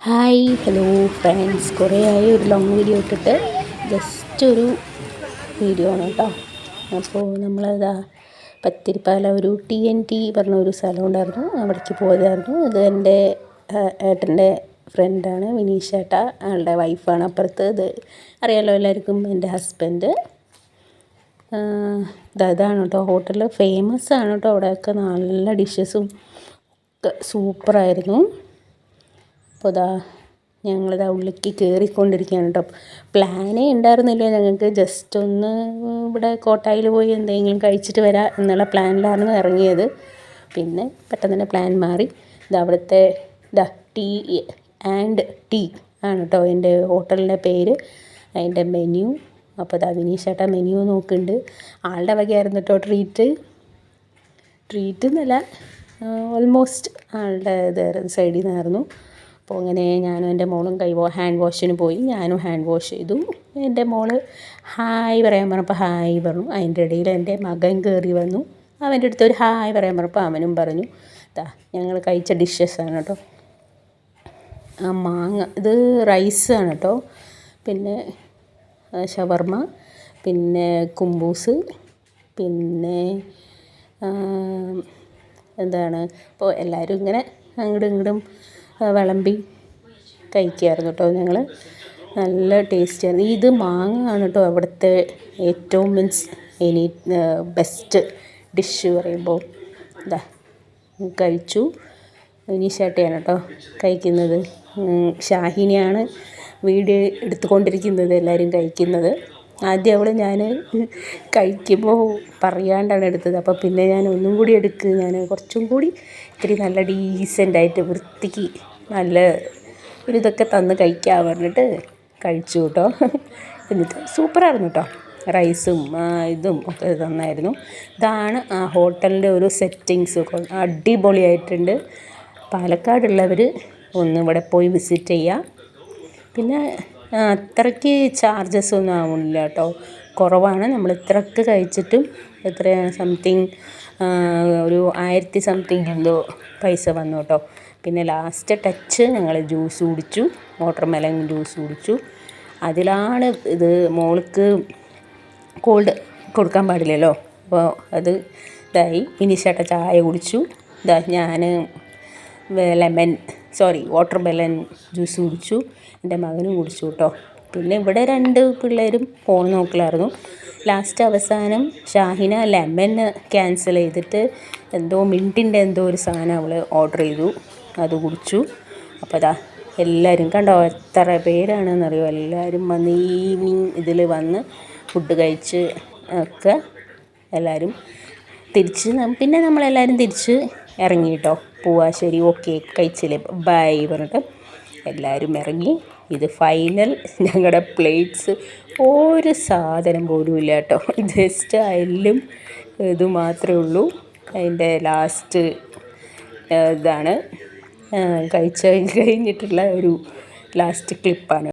Hi hello friends, കുറേ ആയി ഒരു ലോങ് വീഡിയോ ഇട്ടിട്ട്. ജസ്റ്റ് ഒരു വീഡിയോ ആണ് കേട്ടോ. അപ്പോൾ നമ്മളതാ പത്തിരിപ്പാല ഒരു TNT പറഞ്ഞ ഒരു സ്ഥലം ഉണ്ടായിരുന്നു, അവിടേക്ക് പോയതായിരുന്നു. ഇത് എൻ്റെ ഏട്ടൻ്റെ ഫ്രണ്ടാണ്, വിനീഷ് ഏട്ട, ആളുടെ വൈഫാണ് അപ്പുറത്ത്. ഇത് അറിയാലോ എല്ലാവർക്കും, എൻ്റെ ഹസ്ബൻഡ്. ഇതാണ് കേട്ടോ ഹോട്ടൽ, ഫേമസ് ആണ് കേട്ടോ. അവിടെയൊക്കെ നല്ല ഡിഷസും ഒക്കെ സൂപ്പറായിരുന്നു. അപ്പോൾ ഞങ്ങളിതാ ഉള്ളിലേക്ക് കയറിക്കൊണ്ടിരിക്കുകയാണ് കേട്ടോ. പ്ലാനേ ഉണ്ടായിരുന്നില്ല ഞങ്ങൾക്ക്, ജസ്റ്റ് ഒന്ന് ഇവിടെ കോട്ടായിൽ പോയി എന്തെങ്കിലും കഴിച്ചിട്ട് വരാം എന്നുള്ള പ്ലാനിലായിരുന്നു ഇറങ്ങിയത്. പിന്നെ പെട്ടെന്ന് തന്നെ പ്ലാൻ മാറി. അവിടുത്തെ ടീ ആൻഡ് ടീ ആണ് കേട്ടോ എൻ്റെ ഹോട്ടലിൻ്റെ പേര്, അതിൻ്റെ മെനു. അപ്പോൾ വിനീഷ് ചേട്ടാ മെനു നോക്കുന്നുണ്ട്. ആളുടെ വകയായിരുന്നു കേട്ടോ ട്രീറ്റ് എന്നല്ല, ഓൾമോസ്റ്റ് ആളുടെ സൈഡിൽ നിന്നായിരുന്നു. അപ്പോൾ അങ്ങനെ ഞാനും എൻ്റെ മോളും ഹാൻഡ് വാഷിന് പോയി. ഞാനും ഹാൻഡ് വാഷ് ചെയ്തു. എൻ്റെ മോള് ഹായ് പറയാൻ പറഞ്ഞപ്പോൾ ഹായ് പറഞ്ഞു. അതിൻ്റെ ഇടയിൽ എൻ്റെ മകൻ കയറി വന്നു. അവൻ്റെ അടുത്ത് ഒരു ഹായ് പറയാൻ പറഞ്ഞപ്പോൾ അവനും പറഞ്ഞു. ഞങ്ങൾ കഴിച്ച ഡിഷസാണ് കേട്ടോ. മാങ്ങ, ഇത് റൈസാണ് കേട്ടോ. പിന്നെ ഷവർമ, പിന്നെ കുമ്പൂസ്, പിന്നെ എന്താണ്, ഇപ്പോൾ എല്ലാവരും ഇങ്ങനെ അങ്ങോട്ടും ഇങ്ങോട്ടും വിളമ്പി കഴിക്കുമായിരുന്നു കേട്ടോ ഞങ്ങൾ. നല്ല ടേസ്റ്റിയായിരുന്നു. ഇത് മാങ്ങ ആണ് കേട്ടോ അവിടുത്തെ ഏറ്റവും ബെസ്റ്റ് ഡിഷ് പറയുമ്പോൾ. കഴിച്ചു. വിനീഷേട്ടയാണ് കേട്ടോ കഴിക്കുന്നത്. ഷാഹിനിയാണ് വീഡിയോ എടുത്തുകൊണ്ടിരിക്കുന്നത്, എല്ലാവരും കഴിക്കുന്നത്. ആദ്യം ഞാൻ കഴിക്കുമ്പോൾ പറയാണ്ടാണ് എടുത്തത്. അപ്പോൾ പിന്നെ ഞാൻ ഒന്നും കൂടി ഞാൻ കുറച്ചും കൂടി ഇത്തിരി നല്ല ഡീസൻ്റായിട്ട് വൃത്തിക്ക് നല്ല ഇതൊക്കെ തന്ന് കഴിക്കാൻ പറഞ്ഞിട്ട് കഴിച്ചു കേട്ടോ. എന്നിട്ട് സൂപ്പറായിരുന്നു കേട്ടോ. റൈസും ഇതും ഒക്കെ നന്നായിരുന്നു. ഇതാണ് ആ ഹോട്ടലിൻ്റെ ഒരു സെറ്റിങ്സ്, അടിപൊളിയായിട്ടുണ്ട്. പാലക്കാടുള്ളവർ ഒന്ന് ഇവിടെ പോയി വിസിറ്റ് ചെയ്യുക. പിന്നെ അത്രയ്ക്ക് ചാർജസ് ഒന്നും ആവുന്നില്ല കേട്ടോ, കുറവാണ്. നമ്മൾ ഇത്രയ്ക്ക് കഴിച്ചിട്ടും എത്രയാണ് സംതിങ് ഒരു 1000 സംതിങ് എന്തോ പൈസ വന്നു കേട്ടോ. പിന്നെ ലാസ്റ്റ് ടച്ച് ഞങ്ങൾ ജ്യൂസ് കുടിച്ചു, വാട്ടർമെലൺ ജ്യൂസ് കുടിച്ചു. അതിലാണ് ഇത് മോൾക്ക് കോൾഡ് കൊടുക്കാൻ പാടില്ലല്ലോ, അപ്പോൾ അത് വിനീഷേട്ട ചായ കുടിച്ചു. ഞാൻ വാട്ടർമെലൺ ജ്യൂസ് കുടിച്ചു, എൻ്റെ മകനും കുടിച്ചു കേട്ടോ. പിന്നെ ഇവിടെ 2 പിള്ളേരും ഫോൺ നോക്കലായിരുന്നു. ലാസ്റ്റ് അവസാനം ഷാഹിന ലെമൺ ക്യാൻസൽ ചെയ്തിട്ട് എന്തോ മിൻറ്റിൻ്റെ എന്തോ ഒരു സാധനം അവൾ ഓർഡർ ചെയ്തു, അത് കുടിച്ചു. അപ്പോൾ എല്ലാവരും കണ്ടോ എത്ര പേരാണെന്നറിയോ, എല്ലാവരും വന്ന് ഈവനിങ് ഇതിൽ വന്ന് ഫുഡ് കഴിച്ച് ഒക്കെ എല്ലാവരും തിരിച്ച് പിന്നെ നമ്മളെല്ലാവരും തിരിച്ച് ഇറങ്ങി കേട്ടോ. പോവാ, ശരി, ഓക്കെ, കഴിച്ചില്ലേ, ബൈ പറഞ്ഞിട്ട് എല്ലാവരും ഇറങ്ങി. ഇത് ഫൈനൽ. ഞങ്ങളുടെ പ്ലേറ്റ്സ് ഒരു സാധനം പോലും ഇല്ല കേട്ടോ, ജസ്റ്റ് അയലും ഇത് മാത്രമേ ഉള്ളൂ. അതിൻ്റെ ലാസ്റ്റ് ഇതാണ് കഴിഞ്ഞിട്ടുള്ള ഒരു ലാസ്റ്റ് ക്ലിപ്പാണ്.